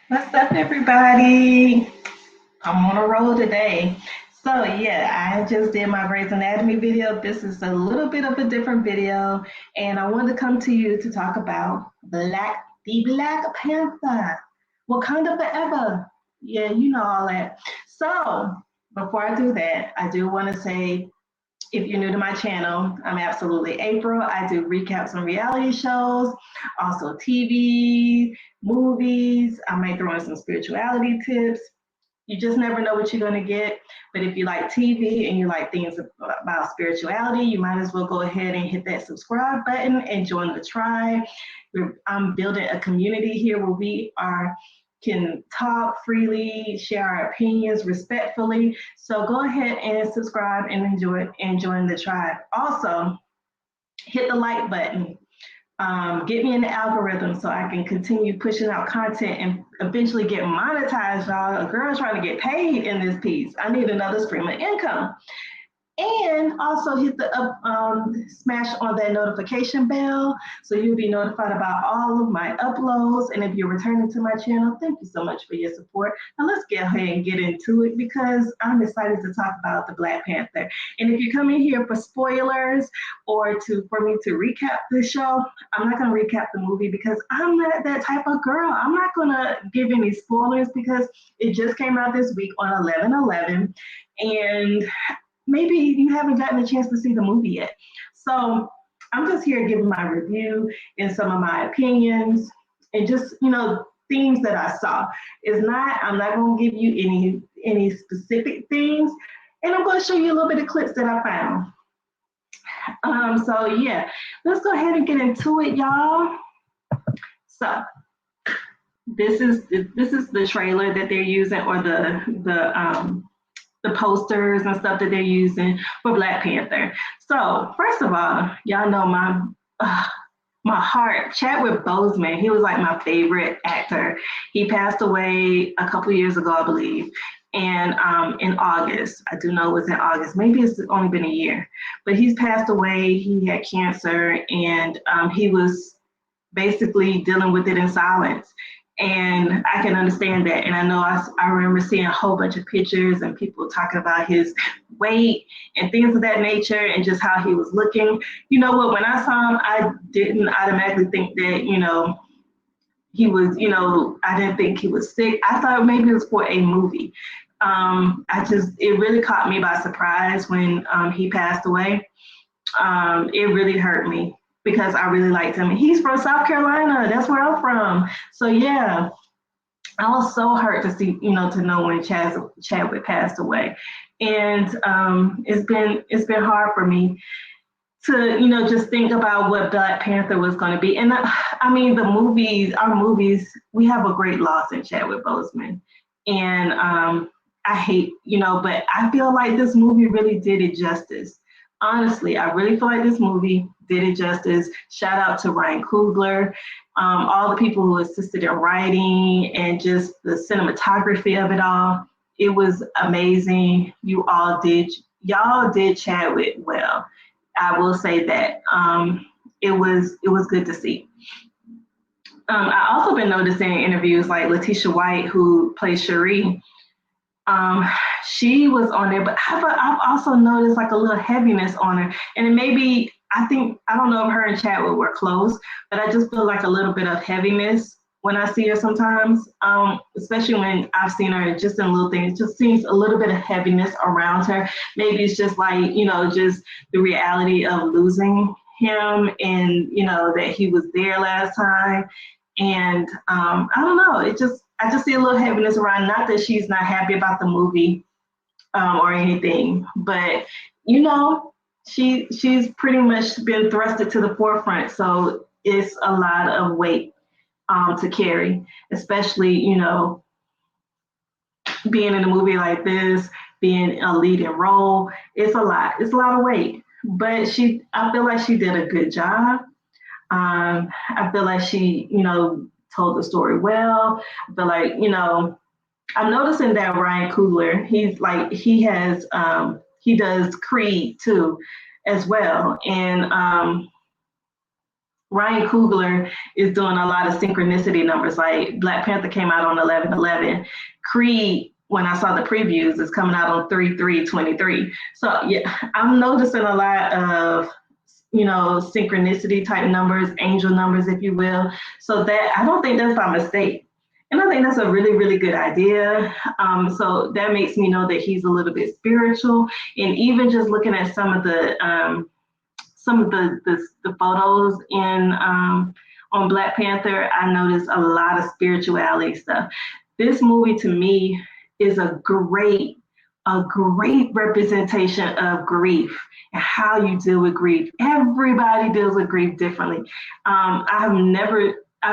What's up, everybody? I'm on a roll today. So, yeah, I just did my Grey's Anatomy video. This is a little bit of a different video, and I wanted to come to you to talk about the Black Panther, Wakanda Forever. Yeah, you know all that. So, before I do that, I do want to say if you're new to my channel, I'm absolutely April. I do recaps on reality shows, also TV, movies. I might throw in some spirituality tips. You just never know what you're going to get. But if you like TV and you like things about spirituality, you might as well go ahead and hit that subscribe button and join the tribe. I'm building a community here where we are can talk freely, share our opinions respectfully. So go ahead and subscribe and enjoy and join the tribe. Also, hit the like button. Get me in the algorithm so I can continue pushing out content and eventually get monetized, y'all. A girl's trying to get paid in this piece. I need another stream of income. And also hit the smash on that notification bell so you'll be notified about all of my uploads. And if you're returning to my channel, thank you so much for your support. Now let's get ahead and get into it because I'm excited to talk about the Black Panther. And if you're coming here for spoilers or for me to recap the show, I'm not going to recap the movie because I'm not that type of girl. I'm not going to give any spoilers because it just came out this week on 11/11, and maybe you haven't gotten a chance to see the movie yet. So I'm just here giving my review and some of my opinions and just, things that I saw. I'm not gonna give you any specific things. And I'm gonna show you a little bit of clips that I found. So yeah, let's go ahead and get into it, y'all. So this is the trailer that they're using or the posters and stuff that they're using for Black Panther. So first of all, y'all know my heart. Chadwick Boseman, he was like my favorite actor. He passed away a couple years ago, I believe. And in August, I do know it was in August. Maybe it's only been a year, but he's passed away. He had cancer, and he was basically dealing with it in silence. And I can understand that. And I know I remember seeing a whole bunch of pictures and people talking about his weight and things of that nature and just how he was looking. You know what? When I saw him, I didn't automatically think that, he was, I didn't think he was sick. I thought maybe it was for a movie. It really caught me by surprise when he passed away. It really hurt me because I really liked him. He's from South Carolina. That's where I'm from. So yeah, I was so hurt to see, to know when Chadwick passed away, and it's been hard for me to, just think about what Black Panther was going to be. And I mean, our movies, we have a great loss in Chadwick Boseman, and I hate, but I feel like this movie really did it justice. Honestly, I really feel like this movie did it justice. Shout out to Ryan Coogler, all the people who assisted in writing and just the cinematography of it all. It was amazing. Y'all did Chadwick well. I will say that it was good to see. I also been noticing in interviews like Letitia White, who plays Cherie. Um, she was on there, but I've also noticed like a little heaviness on her, and it maybe I don't know if her and Chadwick were close, but I just feel like a little bit of heaviness when I see her sometimes, especially when I've seen her just in little things. It just seems a little bit of heaviness around her. Maybe it's just like just the reality of losing him, and that he was there last time, and I don't know. I just see a little heaviness around. Not that she's not happy about the movie or anything, but you know, she's pretty much been thrusted to the forefront. So it's a lot of weight to carry, especially being in a movie like this, being a leading role. It's a lot. It's a lot of weight. But I feel like she did a good job. I feel like she, told the story well. I feel like, I'm noticing that Ryan Coogler, he does Creed too, as well, and Ryan Coogler is doing a lot of synchronicity numbers. Like Black Panther came out on 11/11. Creed, when I saw the previews, is coming out on 3/3/23. So yeah, I'm noticing a lot of synchronicity type numbers, angel numbers, if you will. So that I don't think that's by mistake. And I think that's a really, really good idea. So that makes me know that he's a little bit spiritual. And even just looking at some of the photos in on Black Panther, I noticed a lot of spirituality stuff. This movie to me is a great representation of grief and how you deal with grief. Everybody deals with grief differently. I've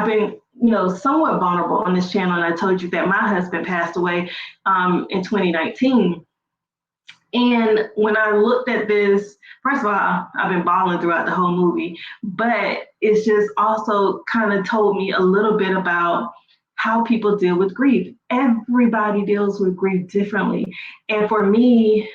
been, somewhat vulnerable on this channel, and I told you that my husband passed away in 2019. And when I looked at this, first of all, I've been bawling throughout the whole movie, but it's just also kind of told me a little bit about how people deal with grief. Everybody deals with grief differently. And for me,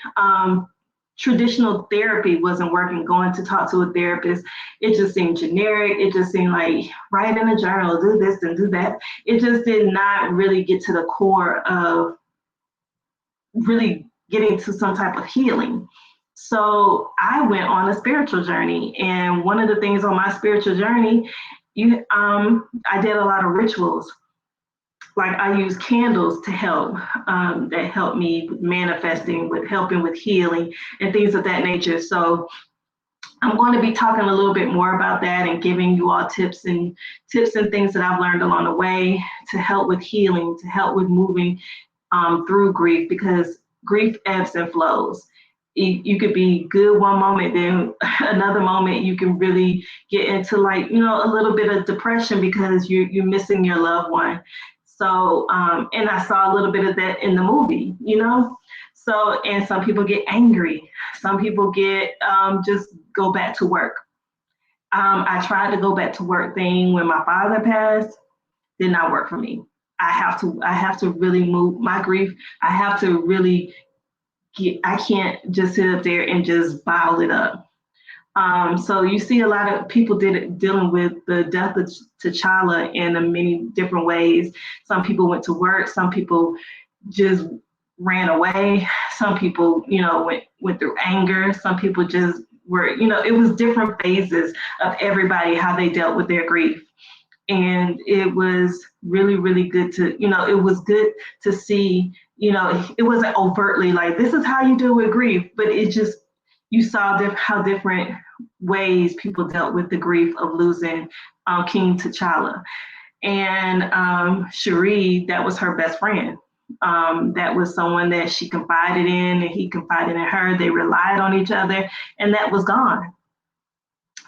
traditional therapy wasn't working. Going to talk to a therapist, it just seemed generic. It just seemed like write in a journal, do this and do that. It just did not really get to the core of really getting to some type of healing. So I went on a spiritual journey, and one of the things on my spiritual journey, I did a lot of rituals. Like I use candles to help, that help me with manifesting, with helping with healing and things of that nature. So I'm going to be talking a little bit more about that and giving you all tips and things that I've learned along the way to help with healing, to help with moving through grief, because grief ebbs and flows. You could be good one moment, then another moment you can really get into like, a little bit of depression because you're missing your loved one. So, and I saw a little bit of that in the movie. So, and some people get angry. Some people just go back to work. I tried to go back to work thing when my father passed, did not work for me. I have to really move my grief. I have to really I can't just sit up there and just bottle it up. So you see a lot of people dealing with the death of T'Challa in many different ways. Some people went to work. Some people just ran away. Some people, went through anger. Some people just were, it was different phases of everybody, how they dealt with their grief. And it was really, really good it was good to see, it wasn't overtly like, this is how you deal with grief, but it just, you saw how different ways people dealt with the grief of losing King T'Challa. And Cherie, that was her best friend. That was someone that she confided in, and he confided in her. They relied on each other, and that was gone.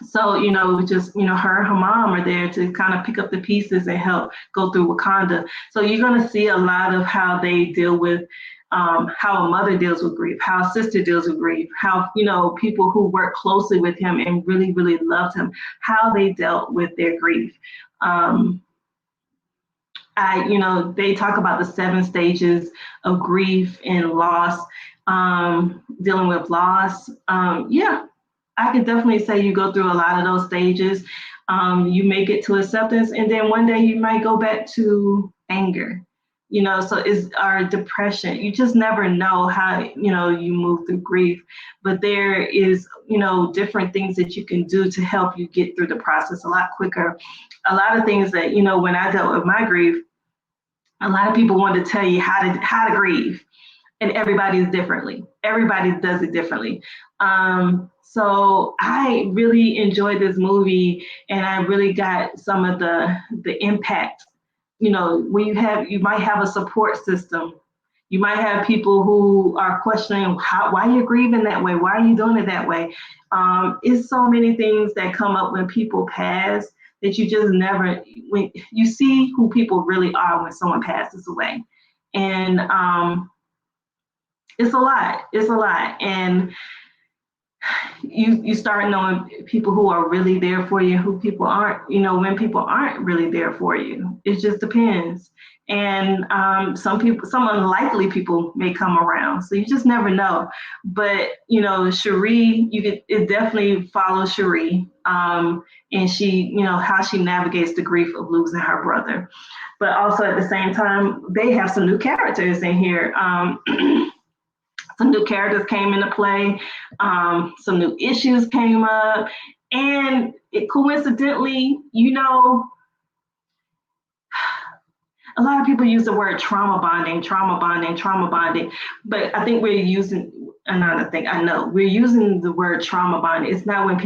So, just, her and her mom are there to kind of pick up the pieces and help go through Wakanda. So you're going to see a lot of how they deal with, how a mother deals with grief, how a sister deals with grief, how, people who work closely with him and really, really loved him, how they dealt with their grief. They talk about the 7 stages of grief and loss, dealing with loss. Yeah, I could definitely say you go through a lot of those stages. You may get to acceptance, and then one day you might go back to anger. So is our depression. You just never know how, you move through grief. But there is, different things that you can do to help you get through the process a lot quicker. A lot of things that, when I dealt with my grief, a lot of people want to tell you how to grieve, and everybody does it differently. So I really enjoyed this movie, and I really got some of the impact. When you might have a support system, you might have people who are questioning why you're grieving that way, why are you doing it that way. It's so many things that come up when people pass that you just never, when you see who people really are when someone passes away. And it's a lot. And you start knowing people who are really there for you, who people aren't, when people aren't really there for you. It just depends. And some unlikely people may come around. So you just never know. But, Cherie, it definitely follows Cherie. And she, how she navigates the grief of losing her brother. But also at the same time, they have some new characters in here. Some new characters came into play, some new issues came up, and coincidentally, a lot of people use the word trauma bonding, but I think we're using another thing. I know we're using the word trauma bonding. It's not when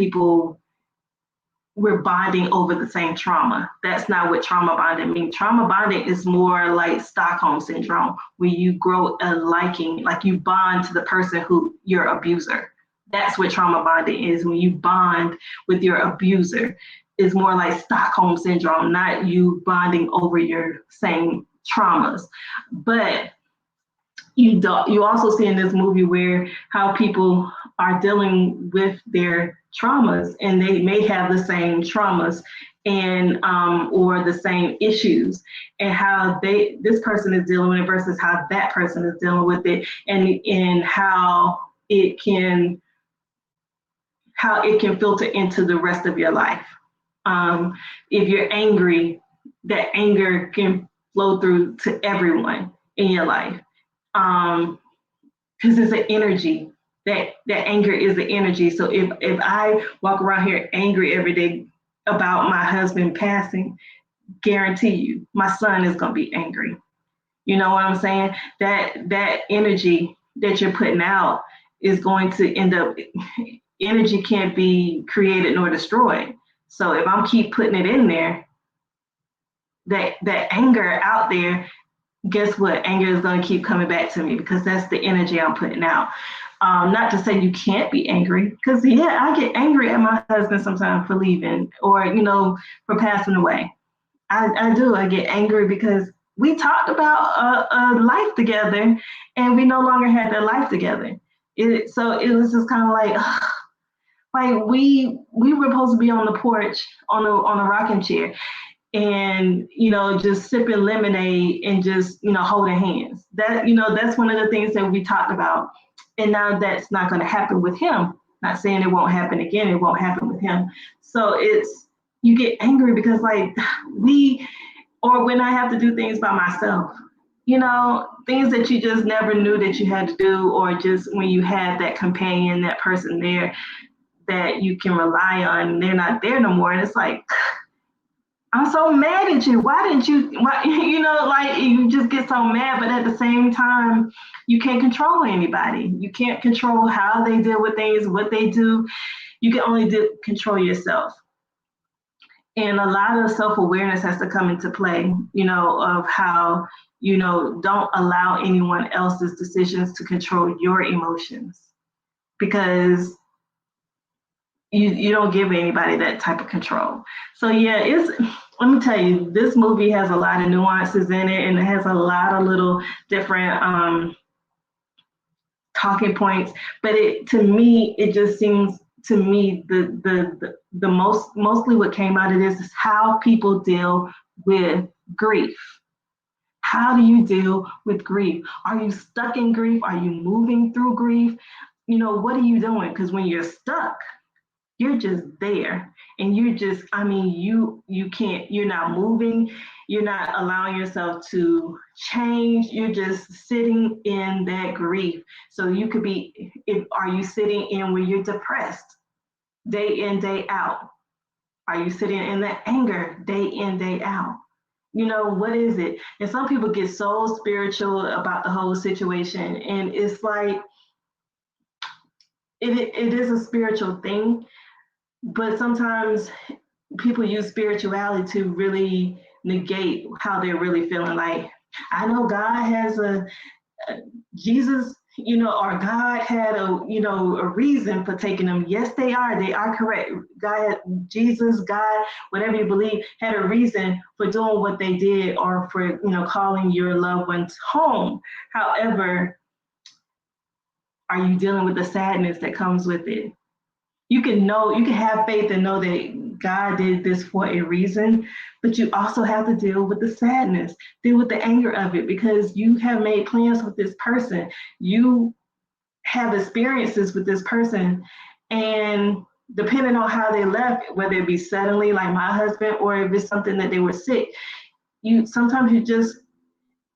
we're bonding over the same trauma. That's not what trauma bonding means. Trauma bonding is more like Stockholm syndrome, where you grow a liking, like you bond to the person who your abuser. That's what trauma bonding is. When you bond with your abuser, is more like Stockholm syndrome, not you bonding over your same traumas. But you also see in this movie where how people are dealing with their traumas, and they may have the same traumas and or the same issues, and how this person is dealing with it versus how that person is dealing with it, and how it can filter into the rest of your life. If you're angry, that anger can flow through to everyone in your life, because it's an energy. That anger is the energy. So if I walk around here angry every day about my husband passing, guarantee you my son is going to be angry. You know what I'm saying? That energy that you're putting out is going to end up, energy can't be created nor destroyed. So if I'm keep putting it in there, that anger out there, guess what? Anger is going to keep coming back to me, because that's the energy I'm putting out. Not to say you can't be angry, because yeah, I get angry at my husband sometimes for leaving, or for passing away. I do. I get angry because we talked about a life together, and we no longer had that life together. So it was just kind of like we were supposed to be on the porch on a rocking chair, and just sipping lemonade and just holding hands. That's one of the things that we talked about, and now that's not going to happen with him. Not saying it won't happen again, it won't happen with him. So you get angry because or when I have to do things by myself, things that you just never knew that you had to do, or just when you had that companion, that person there that you can rely on, and they're not there no more, and it's like, I'm so mad at you. Why didn't you, you just get so mad, but at the same time, you can't control anybody. You can't control how they deal with things, what they do. You can only control yourself. And a lot of self-awareness has to come into play, of how, don't allow anyone else's decisions to control your emotions, because you don't give anybody that type of control. So yeah, let me tell you, this movie has a lot of nuances in it, and it has a lot of little different talking points. But to me, it just seems to me the mostly what came out of this is how people deal with grief. How do you deal with grief? Are you stuck in grief? Are you moving through grief? What are you doing? Because when you're stuck, you're just there, and you're just, you can't, you're not moving, you're not allowing yourself to change, you're just sitting in that grief. So you could be, are you sitting in where you're depressed day in, day out? Are you sitting in that anger day in, day out? What is it? And some people get so spiritual about the whole situation, and it's like, it is a spiritual thing. But sometimes people use spirituality to really negate how they're really feeling. Like, I know God has a Jesus, or God had a reason for taking them. Yes, they are correct. God, Jesus, God, whatever you believe, had a reason for doing what they did, or for, calling your loved ones home. However, are you dealing with the sadness that comes with it? you can have faith and know that God did this for a reason, but you also have to deal with the sadness, deal with the anger of it, because you have made plans with this person. You have experiences with this person, and depending on how they left, whether it be suddenly like my husband, or if it's something that they were sick, sometimes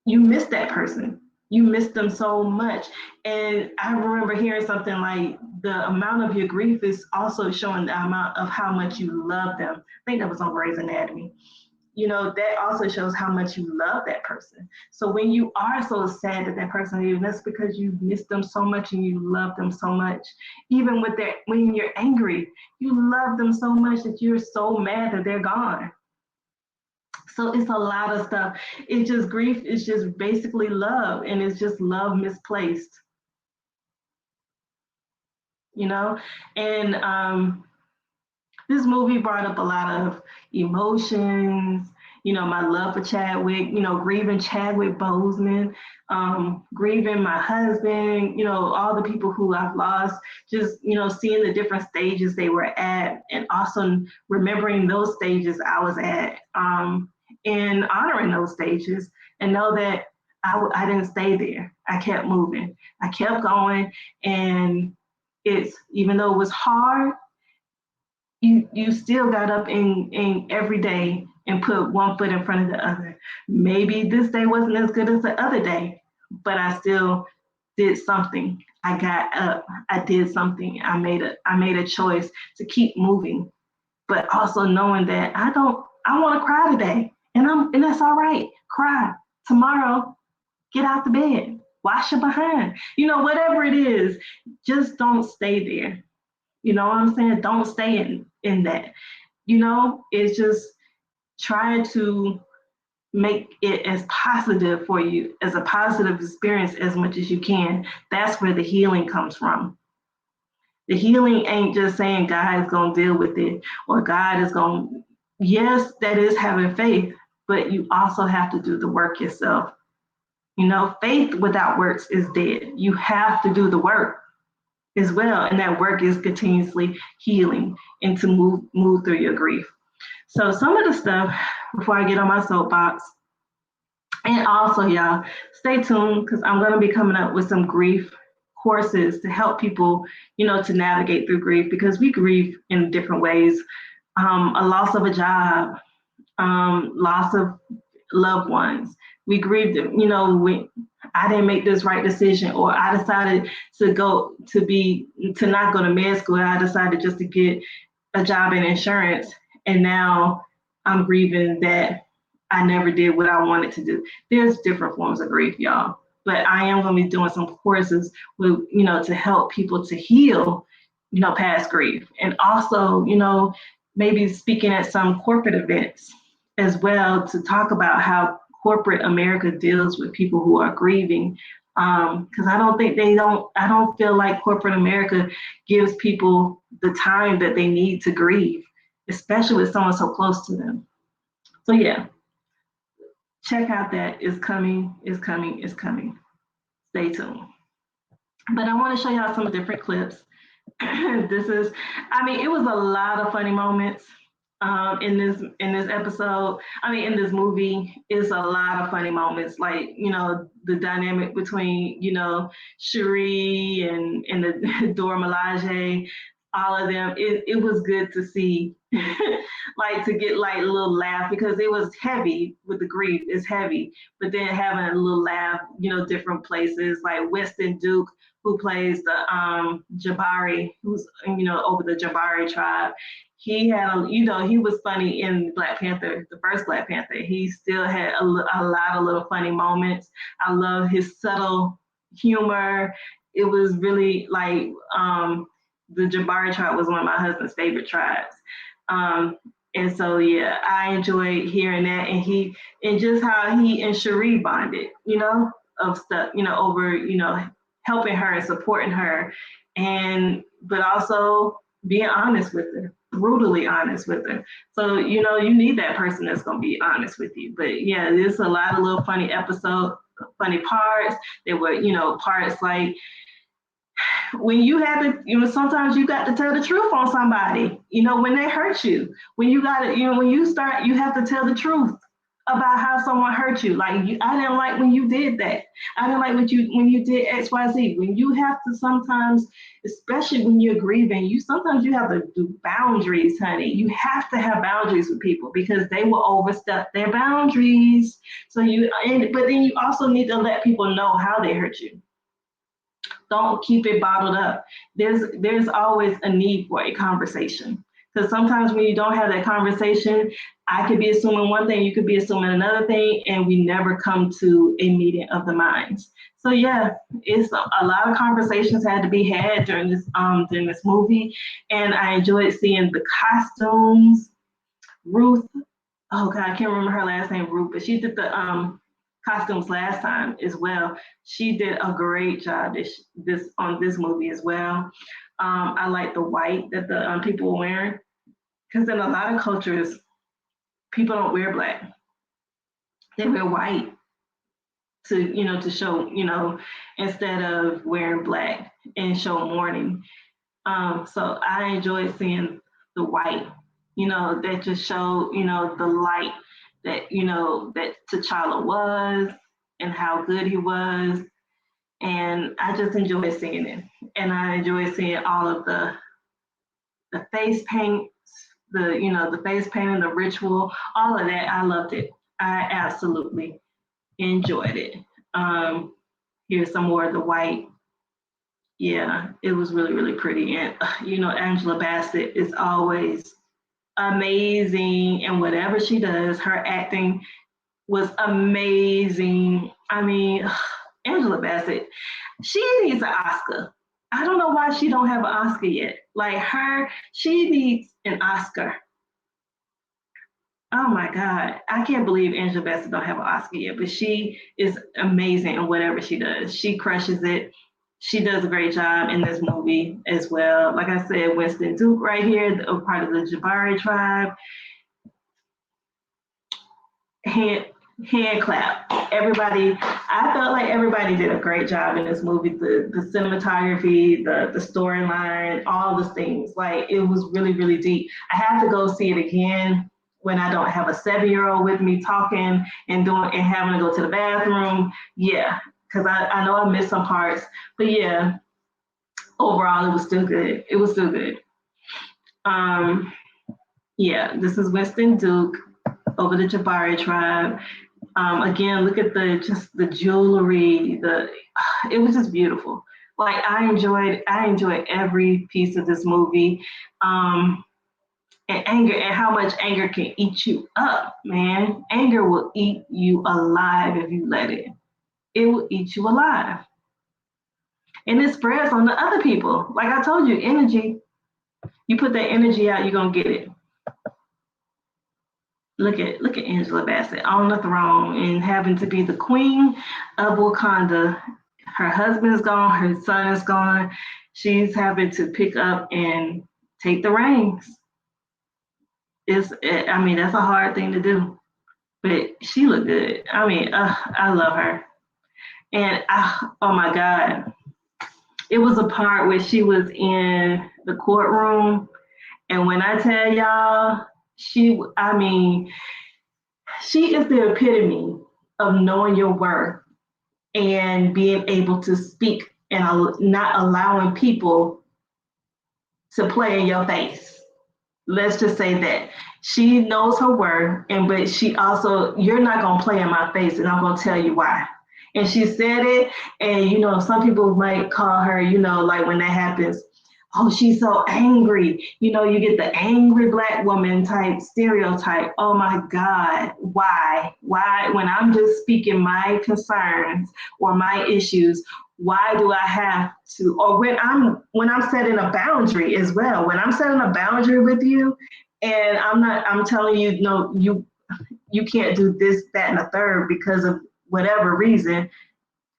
you miss that person. You miss them so much. And I remember hearing something like the amount of your grief is also showing the amount of how much you love them. I think that was on Grey's Anatomy. That also shows how much you love that person. So when you are so sad that that person leaves, that's because you miss them so much and you love them so much. Even when you're angry, you love them so much that you're so mad that they're gone. So it's a lot of stuff. It's just grief is just basically love, and it's just love misplaced, you know? And this movie brought up a lot of emotions, my love for Chadwick, grieving Chadwick Boseman, grieving my husband, all the people who I've lost, just, seeing the different stages they were at, and also remembering those stages I was at, and honoring those stages, and know that I didn't stay there. I kept moving. I kept going. And even though it was hard, you still got up in every day and put one foot in front of the other. Maybe this day wasn't as good as the other day, but I still did something. I got up. I did something. I made a choice to keep moving, but also knowing that I want to cry today, and that's all right. Cry tomorrow. Get out the bed. Wash your behind. Whatever it is, just don't stay there. You know what I'm saying? Don't stay in that. It's just trying to make it as positive for you, as a positive experience as much as you can. That's where the healing comes from. The healing ain't just saying God is going to deal with it, or God is going to, yes, that is having faith, but you also have to do the work yourself. Faith without works is dead. You have to do the work as well, and that work is continuously healing and to move through your grief. So some of the stuff, before I get on my soapbox, and also y'all stay tuned, because I'm going to be coming up with some grief courses to help people, to navigate through grief, because we grieve in different ways. A loss of a job, loss of loved ones. We grieved, I didn't make this right decision, or I decided to not go to med school. I decided just to get a job in insurance, and now I'm grieving that I never did what I wanted to do. There's different forms of grief, y'all. But I am going to be doing some courses with, to help people to heal, past grief. And also, maybe speaking at some corporate events as well, to talk about how corporate America deals with people who are grieving. Because I don't feel like corporate America gives people the time that they need to grieve, especially with someone so close to them. So yeah, check out that. It's coming. Stay tuned. But I want to show y'all some different clips. It was a lot of funny moments in this episode. In this movie, is a lot of funny moments. Like, the dynamic between, Cherie and the Dora Milaje, all of them. It was good to see, like, to get like a little laugh, because it was heavy with the grief. It's heavy, but then having a little laugh, different places, like Weston Duke, who plays the Jabari, who's over the Jabari tribe. He had he was funny in Black Panther, the first Black Panther. He still had a lot of little funny moments. I love his subtle humor. It was really like the Jabari tribe was one of my husband's favorite tribes. And so, yeah, I enjoyed hearing that, and just how he and Cherie bonded, of stuff, over, helping her and supporting her, but also being honest with her, brutally honest with her. So, you need that person that's going to be honest with you. But yeah, there's a lot of little funny parts. There were, parts like when you have to, sometimes you got to tell the truth on somebody, when they hurt you, when you got to, when you start, you have to tell the truth about how someone hurt you. Like, I didn't like when you did that. I didn't like when you did X, Y, Z. When you have to sometimes, especially when you're grieving, sometimes you have to do boundaries, honey. You have to have boundaries with people because they will overstep their boundaries. But then you also need to let people know how they hurt you. Don't keep it bottled up. There's always a need for a conversation. Because sometimes when you don't have that conversation, I could be assuming one thing, you could be assuming another thing, and we never come to a meeting of the minds. So yeah, it's a lot of conversations had to be had during this movie, and I enjoyed seeing the costumes. Ruth, oh God, I can't remember her last name, Ruth, but she did the costumes last time as well. She did a great job on this movie as well. I like the white that the people were wearing, because in a lot of cultures, people don't wear black; they wear white to show, instead of wearing black and show mourning. So I enjoyed seeing the white, that just showed, the light that, that T'Challa was and how good he was. And I just enjoyed seeing it. And I enjoyed seeing all of the face paint, the face painting, the ritual, all of that. I loved it. I absolutely enjoyed it. Here's some more of the white. Yeah, it was really, really pretty. And, Angela Bassett is always amazing. And whatever she does, her acting was amazing. I mean, Angela Bassett, she needs an Oscar. I don't know why she don't have an Oscar yet. Like she needs an Oscar. Oh my God. I can't believe Angela Bassett don't have an Oscar yet, but she is amazing in whatever she does. She crushes it. She does a great job in this movie as well. Like I said, Winston Duke right here, a part of the Jabari tribe. Hand, hand clap. Everybody, I felt like everybody did a great job in this movie. The cinematography, the storyline, all the things. Like, it was really, really deep. I have to go see it again when I don't have a 7-year-old with me talking and having to go to the bathroom. Yeah, because I know I missed some parts. But yeah, overall it was still good. It was still good. Yeah, this is Winston Duke over the Jabari tribe. Again, look at the jewelry. It was just beautiful. Like, I enjoyed every piece of this movie. And anger, and how much anger can eat you up, man. Anger will eat you alive if you let it. It will eat you alive. And it spreads on the other people. Like I told you, energy, you put that energy out, you're gonna get it. Look at Angela Bassett on the throne and having to be the queen of Wakanda. Her husband is gone, her son is gone. She's having to pick up and take the reins. I mean, that's a hard thing to do, but she looked good. I mean, I love her. And oh my God, it was a part where she was in the courtroom, and when I tell y'all, I mean, she is the epitome of knowing your worth and being able to speak and not allowing people to play in your face. Let's just say that she knows her worth, but she also, you're not gonna play in my face, and I'm gonna tell you why. And she said it, and some people might call her, like when that happens, oh, she's so angry. You get the angry Black woman type stereotype. Oh my God, why? Why, when I'm just speaking my concerns or my issues, why do I have to, or when I'm setting a boundary as well, when I'm setting a boundary with you, and I'm telling you, no, you can't do this, that, and a third because of whatever reason,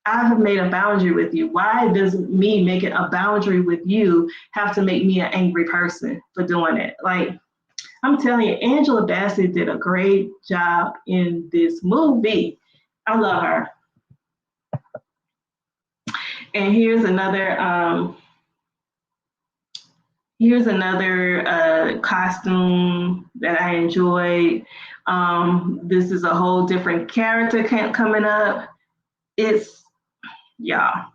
I have made a boundary with you. Why does me making a boundary with you have to make me an angry person for doing it? Like, I'm telling you, Angela Bassett did a great job in this movie. I love her. And here's another costume that I enjoyed. This is a whole different character coming up. It's yeah,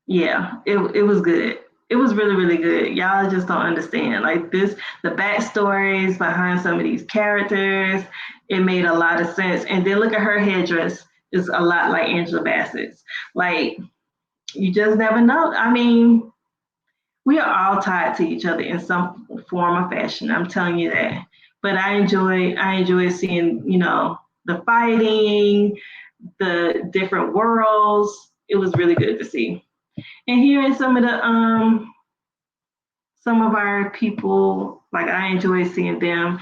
yeah. It was good. It was really really good. Y'all just don't understand like this. The backstories behind some of these characters. It made a lot of sense. And then look at her headdress. It's a lot like Angela Bassett's. Like you just never know. I mean, we are all tied to each other in some form or fashion. I'm telling you that. But I enjoy seeing, the fighting, the different worlds. It was really good to see. And hearing some of our people, like I enjoy seeing them.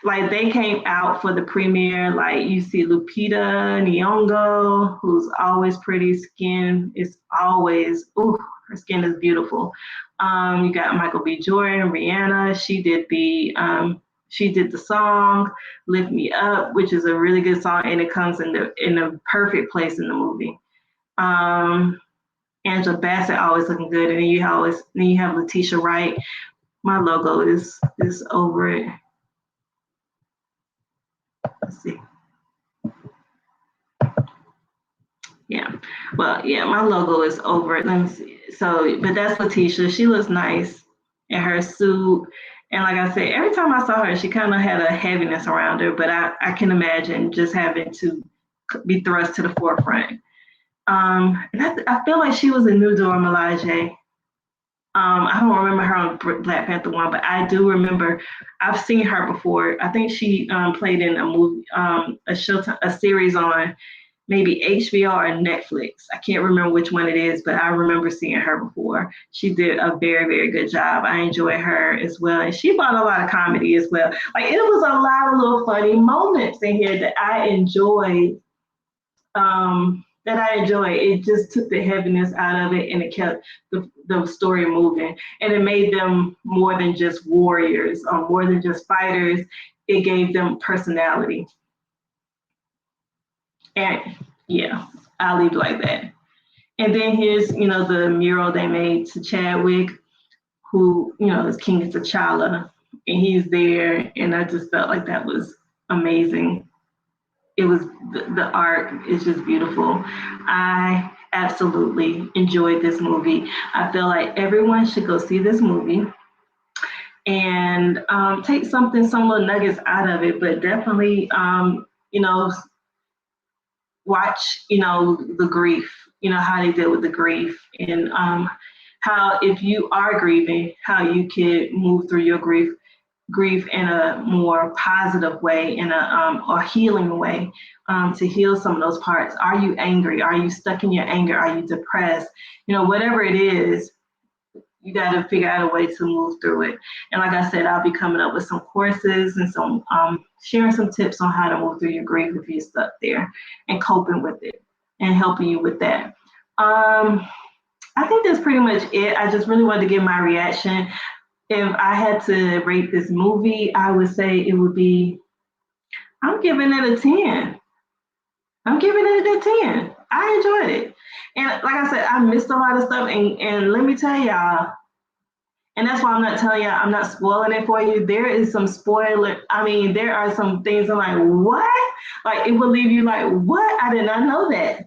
Like they came out for the premiere. Like you see Lupita Nyong'o, who's always pretty. Skin is always, ooh, her skin is beautiful. You got Michael B. Jordan, Rihanna. She did the song "Lift Me Up," which is a really good song, and it comes in the perfect place in the movie. Um, Angela Bassett always looking good, and then you have Letitia Wright. My logo is over it. Let's see. Yeah. Well, yeah, my logo is over it. Let me see. So, but that's Letitia. She looks nice in her suit. And like I said, every time I saw her, she kind of had a heaviness around her, but I can imagine just having to be thrust to the forefront. And I feel like she was a new Dora Milaje. I don't remember her on Black Panther one, but I do remember I've seen her before. I think she played in a movie, a series on maybe HBO or Netflix. I can't remember which one it is, but I remember seeing her before. She did a very, very good job. I enjoy her as well. And she brought a lot of comedy as well. Like it was a lot of little funny moments in here that I enjoyed. It just took the heaviness out of it and it kept the story moving. And it made them more than just warriors or more than just fighters. It gave them personality. And yeah, I'll leave it like that. And then here's, the mural they made to Chadwick, who, is King T'Challa, and he's there. And I just felt like that was amazing. It was the art is just beautiful. I absolutely enjoyed this movie. I feel like everyone should go see this movie and take some little nuggets out of it, but definitely, you know, watch, the grief, how they deal with the grief and how if you are grieving, how you can move through your grief in a more positive way, in a or healing way, to heal some of those parts. Are you angry? Are you stuck in your anger? Are you depressed? Whatever it is, you got to figure out a way to move through it. And like I said, I'll be coming up with some courses and some sharing some tips on how to move through your grief if you're stuck there and coping with it and helping you with that. I think that's pretty much it. I just really wanted to give my reaction. If I had to rate this movie, I would say it would be, I'm giving it a 10. I'm giving it a good 10. I enjoyed it. And like I said, I missed a lot of stuff. And let me tell y'all, and that's why I'm not telling y'all, I'm not spoiling it for you. There is some spoiler. I mean, there are some things I'm like, what? Like, it will leave you like, what? I did not know that.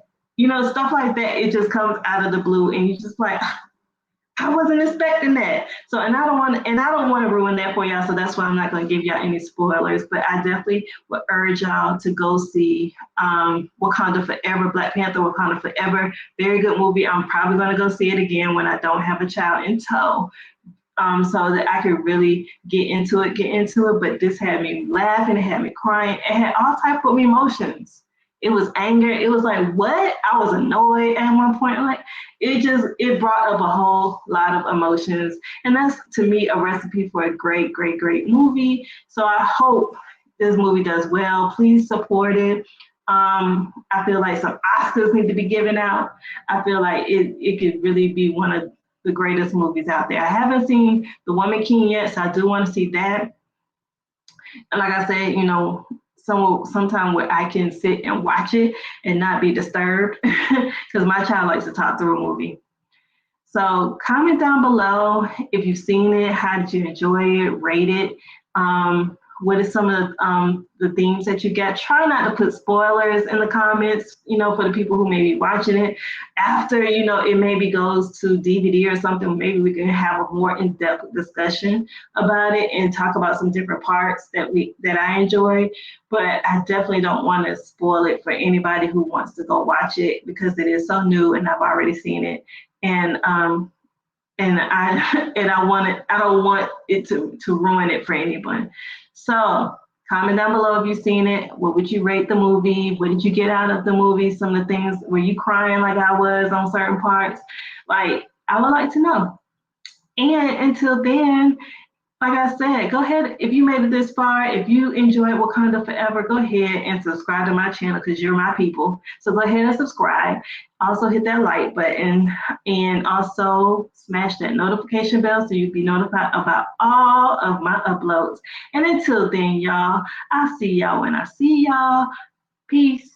Stuff like that. It just comes out of the blue. And you just like, I wasn't expecting that. So, and I don't want to ruin that for y'all. So that's why I'm not going to give y'all any spoilers. But I definitely would urge y'all to go see Wakanda Forever, Black Panther, Wakanda Forever. Very good movie. I'm probably going to go see it again when I don't have a child in tow. So that I could really get into it. But this had me laughing, it had me crying, it had all type of emotions. It was anger. It was like, what? I was annoyed at one point. Like it brought up a whole lot of emotions. And that's to me a recipe for a great, great, great movie. So I hope this movie does well. Please support it. I feel like some Oscars need to be given out. I feel like it could really be one of the greatest movies out there. I haven't seen The Woman King yet, so I do want to see that. And like I said, sometime where I can sit and watch it and not be disturbed because my child likes to talk through a movie. So comment down below if you've seen it, how did you enjoy it, rate it. What are some of the themes that you get? Try not to put spoilers in the comments, for the people who may be watching it. After, it maybe goes to DVD or something, maybe we can have a more in-depth discussion about it and talk about some different parts that I enjoy. But I definitely don't want to spoil it for anybody who wants to go watch it because it is so new and I've already seen it. And I don't want it to ruin it for anyone. So comment down below if you've seen it. What would you rate the movie? What did you get out of the movie? Some of the things, were you crying like I was on certain parts? Like, I would like to know. And until then, like I said, go ahead. If you made it this far, if you enjoyed Wakanda Forever, go ahead and subscribe to my channel because you're my people. So go ahead and subscribe. Also hit that like button and also smash that notification bell so you'll be notified about all of my uploads. And until then, y'all, I'll see y'all when I see y'all. Peace.